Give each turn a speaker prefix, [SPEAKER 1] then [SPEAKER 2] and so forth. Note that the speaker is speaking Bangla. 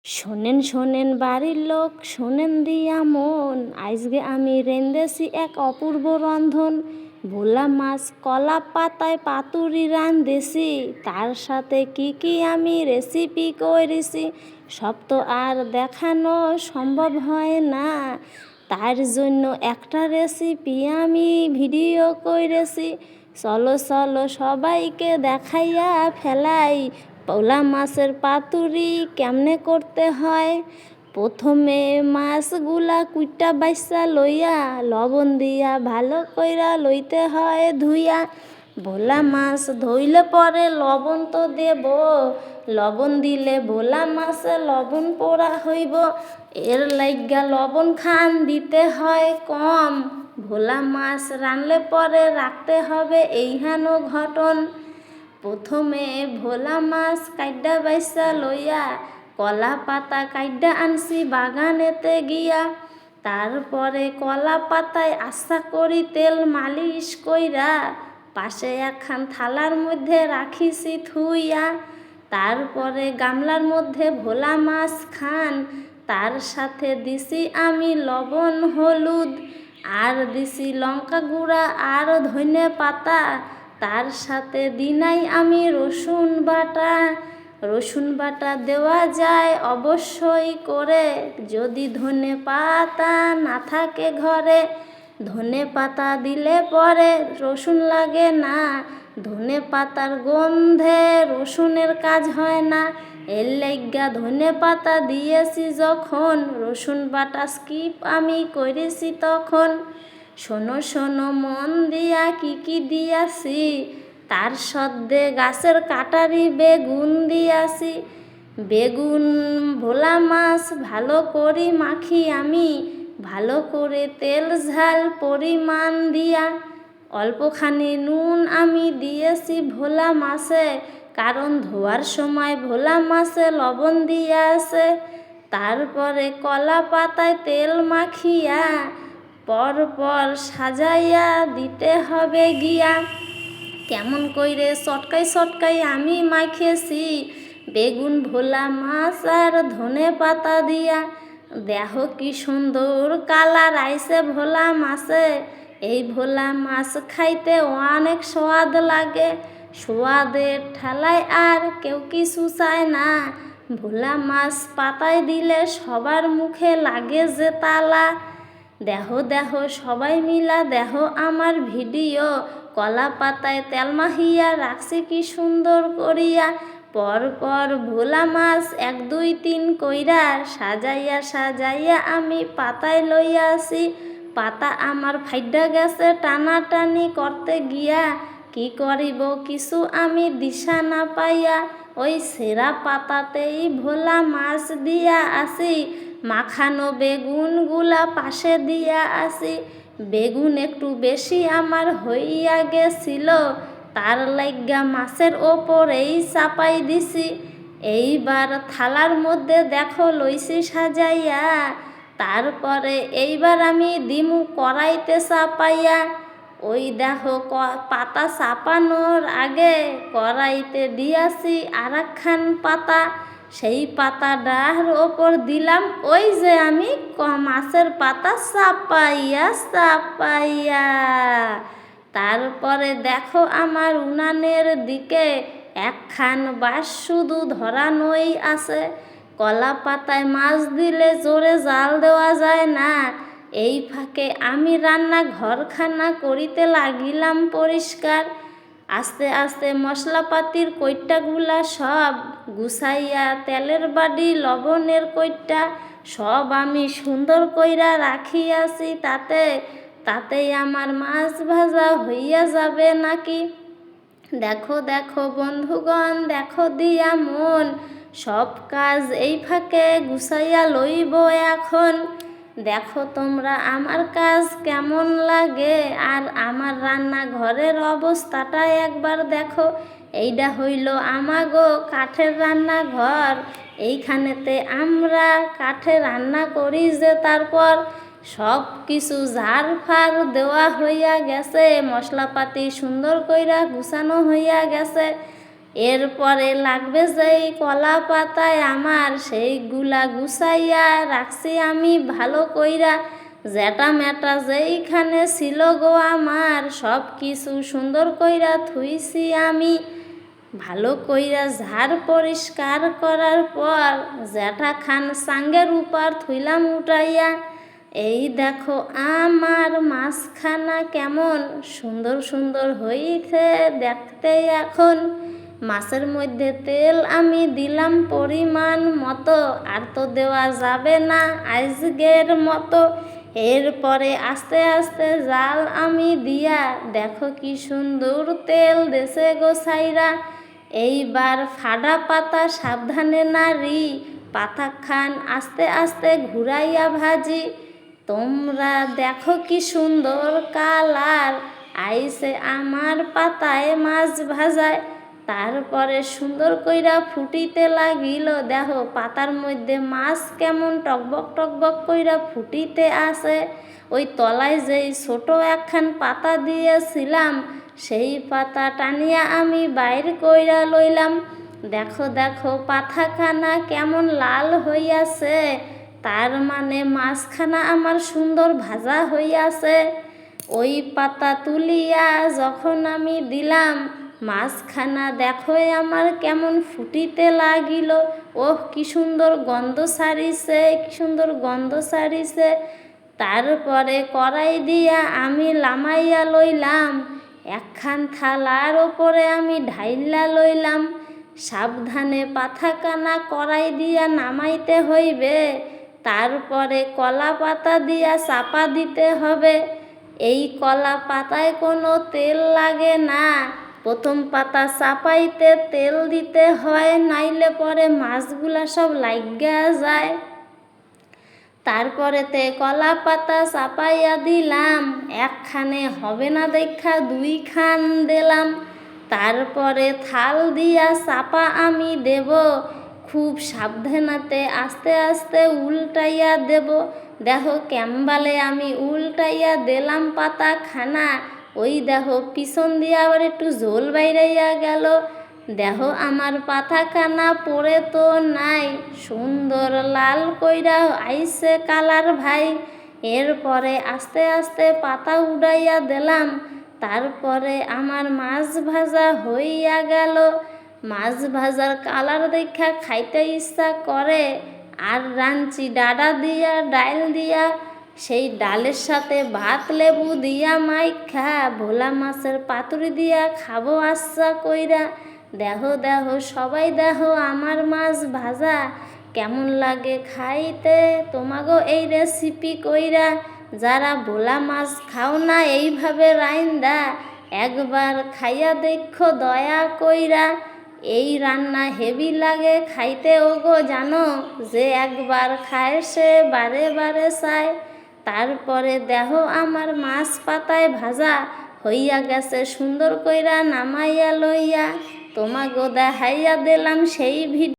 [SPEAKER 1] শোনেন শোনেন বাড়ির লোক, শোনেন দিয়া মন, আজকে আমি রেঁধেছি এক অপূর্ব রন্ধন। ভোলা মাছ কলা পাতায় পাতুরি রাঁধেছি, তার সাথে কি কি আমি রেসিপি করেছি সব তো আর দেখানো সম্ভব হয় না। তার জন্য একটা রেসিপি আমি ভিডিও করেছি, চলো চলো সবাইকে দেখাইয়া ফেলাই। ভোলা মাছের পাতুরি কেমনে করতে হয়। প্রথমে মাছগুলা কুইটা বাইসা লইয়া লবণ দিয়া ভালো কইরা লইতে হয় ধুইয়া। ভোলা মাছ ধইলে পরে লবণ তো দেব, লবণ দিলে ভোলা মাছে লবণ পোড়া হইব, এর লাইগা লবণ খান দিতে হয় কম। ভোলা মাছ রানলে পরে রাখতে হবে এইহানো ঘটন। প্রথমে ভোলা মাছ কাইডা বাইসা লইয়া কলা পাতা কাইডা আনছি বাগানেতে গিয়া। তারপরে কলা পাতায় আস্তা করি তেল মালিশ কইরা পাশে একখান থালার মধ্যে রাখিছি থুইয়া। তারপরে গামলার মধ্যে ভোলা মাছ খান, তার সাথে দিছি আমি লবণ হলুদ, আর দিছি লঙ্কা গুঁড়া আর ধনে পাতা, তার সাথে দিনাই আমি রসুন বাটা। রসুন বাটা দেওয়া যায় অবশ্যই করে যদি ধনে পাতা না থাকে ঘরে। ধনে পাতা দিলে পরে রসুন লাগে না, ধনে পাতার গন্ধে রসুনের কাজ হয় না, এর লাইগা ধনে পাতা দিয়েছি যখন, রসুন বাটা স্কিপ আমি করেছি তখন। শোনো শোনো মন দিয়া কি কি দিয়াছি, তার সদ্যে গাছের কাটারি বেগুন দিয়াছি। বেগুন ভোলা মাছ ভালো করে মাখি আমি, ভালো করে তেল ঝাল পরিমাণ দিয়া। অল্পখানি নুন আমি দিয়েছি ভোলা মাছে, কারণ ধোয়ার সময় ভোলা মাছে লবণ দিয়া আছে। তারপরে কলা পাতায় তেল মাখিয়া পরপর সাজাইয়া দিতে হবে গিয়া। কেমন কইরে চটকাই চটকাই আমি মাখিয়েছি বেগুন ভোলা মাছ আর ধনে পাতা দিয়া। দেখো কি সুন্দর কালার আইছে ভোলা মাছে। এই ভোলা মাছ খাইতে অনেক স্বাদ লাগে, স্বাদের ঠেলায় আর কেউ কিছু চায় না। ভোলা মাছ পাতায় দিলে সবার মুখে লাগে যে তালা। দেখো দেখো সবাই মিলা দেখো আমার ভিডিও, কলা পাতায় তেল মাখিয়া রাখছি কি সুন্দর করিয়া। পরপর ভোলা মাছ 1 2 3 কইরা সাজাইয়া সাজাইয়া আমি পাতায় লইয়া আসি। পাতা আমার ফাইডা গেছে টানাটানি করতে গিয়া, কি করিব কিছু আমি দিশা না পাইয়া। ওই সেরা পাতাতেই ভোলা মাছ দিয়া আসি, মাখানো বেগুনগুলা পাশে দিয়া আসি। বেগুন একটু বেশি আমার হইয়া গেছিল, তার লাইগা মাছের ওপরেই চাপাই দিছি। এইবার থালার মধ্যে দেখো লইছি সাজাইয়া, তারপরে এইবার আমি দিমু কড়াইতে চাপাইয়া। ওই দেখো পাতা চাপানোর আগে কড়াইতে দিয়াছি আরেকখান পাতা, সেই পাতাটার ওপর দিলাম ওই যে আমি মাছের পাতা চাপাইয়া চাপাইয়া। তারপরে দেখো আমার উনানের দিকে একখান বাঁশ শুধু ধরানোই আছে। কলা পাতায় মাছ দিলে জোরে জাল দেওয়া যায় না। এই ফাঁকে আমি রান্না ঘরখানা করিতে লাগিলাম পরিষ্কার। আস্তে আস্তে মশলাপাতির কইটাগুলা সব গুছাইয়া, তেলের বাটি লবণের কইটা সব আমি সুন্দর কইরা রাখিয়াছি তাতে। তাতেই আমার মাছ ভাজা হইয়া যাবে নাকি। দেখো দেখো বন্ধুগণ দেখো দিয়া মন, সব কাজ এই ফাঁকে গুছাইয়া লইব এখন। দেখো তোমরা আমার কাজ কেমন লাগে, আর আমার রান্নাঘরের অবস্থাটা একবার দেখো। এইটা হইল আমাগো কাঠের রান্নাঘর, এইখানেতে আমরা কাঠে রান্না করি যে। তারপর সব কিছু ঝাড় ফাড় দেওয়া হইয়া গেছে, মশলাপাতি সুন্দর কইরা গুছানো হইয়া গেছে। এরপরে লাগবে যেই কলা পাতায় আমার সেইগুলা গুছাইয়া রাখছি আমি ভালো কইরা, জ্যাটা ম্যাটা যেইখানে ছিল গো আমার সব কিছু সুন্দর কইরা থুইছি আমি। ভালো কইরা ঝাড় পরিষ্কার করার পর জ্যাঠা খান সাঙ্গের উপর থুইলাম উঠাইয়া। এই দেখো আমার মাছখানা কেমন সুন্দর সুন্দর হইছে দেখতে এখন। মাছের মধ্যে তেল আমি দিলাম পরিমাণ মতো, আর তো দেওয়া যাবে না আজকের মতো। এরপরে আস্তে আস্তে জাল আমি দিয়া দেখো কি সুন্দর তেল দেশে গো ছাইরা। এইবার ফাডা পাতা সাবধানে নাড়ি, পাতা খান আস্তে আস্তে ঘুরাইয়া ভাজি। তোমরা দেখো কি সুন্দর কালার আইছে আমার পাতায় মাছ ভাজায়। তারপরে সুন্দর কইরা ফুটিতে লাগিল, দেখো পাতার মধ্যে মাছ কেমন টকবক টকবক কইরা ফুটিতে আসে। ওই তলায় যেই ছোট একখান পাতা দিয়েছিলাম সেই পাতা টানিয়া আমি বাইর কইরা লইলাম। দেখো দেখো পাতাখানা কেমন লাল হইয়াছে, তার মানে মাছখানা আমার সুন্দর ভাজা হইয়াছে। ওই পাতা তুলিয়া যখন আমি দিলাম মাছখানা দেখো আমার কেমন ফুটিতে লাগিল। ওহ কি সুন্দর গন্ধ ছাড়িছে, কি সুন্দর গন্ধ ছাড়িছে। তারপরে কড়াই দিয়া আমি লামাইয়া লইলাম, একখান থালার ওপরে আমি ঢাইলা লইলাম। সাবধানে পাতাখানা কড়াই দিয়া নামাইতে হইবে, তারপরে কলা পাতা দিয়া চাপা দিতে হবে। এই কলা পাতায় কোনো তেল লাগে না, প্রথম পাতা চাপাইতে তেল দিতে হয়, নাইলে পরে মাছগুলা সব লাইগা যায়। তারপরেতে কলা পাতা চাপাইয়া দিলাম, একখানে হবে না দেখা দুইখান দিলাম। তারপরে থাল দিয়া চাপা আমি দেব, খুব সাবধানাতে আস্তে আস্তে উল্টাইয়া দেব। দেখো কেমবালে আমি উল্টাইয়া দিলাম পাতা খানা, ওই দেখো পিছন দিয়া আবার একটু ঝোল বাইরাইয়া গেল। দেখো আমার পাতাখানা পড়ে তো নাই, সুন্দর লাল কইরা আইছে কালার ভাই। এরপরে আস্তে আস্তে পাতা উড়াইয়া দিলাম, তারপরে আমার মাছ ভাজা হইয়া গেল। মাছ ভাজার কালার দেখা খাইতে ইচ্ছা করে, আর রাঞ্চি ডাডা দিয়া ডাইল দিয়া, সেই ডালের সাথে ভাত লেবু দিয়া মাইখা ভোলা মাছের পাতুরি দিয়া খাবো আচ্ছা কইরা। দেখো দেখো সবাই দেখো আমার মাছ ভাজা কেমন লাগে খাইতে। তোমাগো এই রেসিপি কইরা যারা ভোলা মাছ খাও না এইভাবে রাইন্দা একবার খাইয়া দেখো দয়া কইরা। এই রান্না হেভি লাগে খাইতে ওগো, জানো যে একবার খায় সে বারে বারে চায়। তারপরে দেখো আমার মাছ পাতায় ভাজা হইয়া গেছে সুন্দর কইরা নামাইয়া লইয়া, তোমাগো দেখাইয়া দিলাম সেই ভিডিও।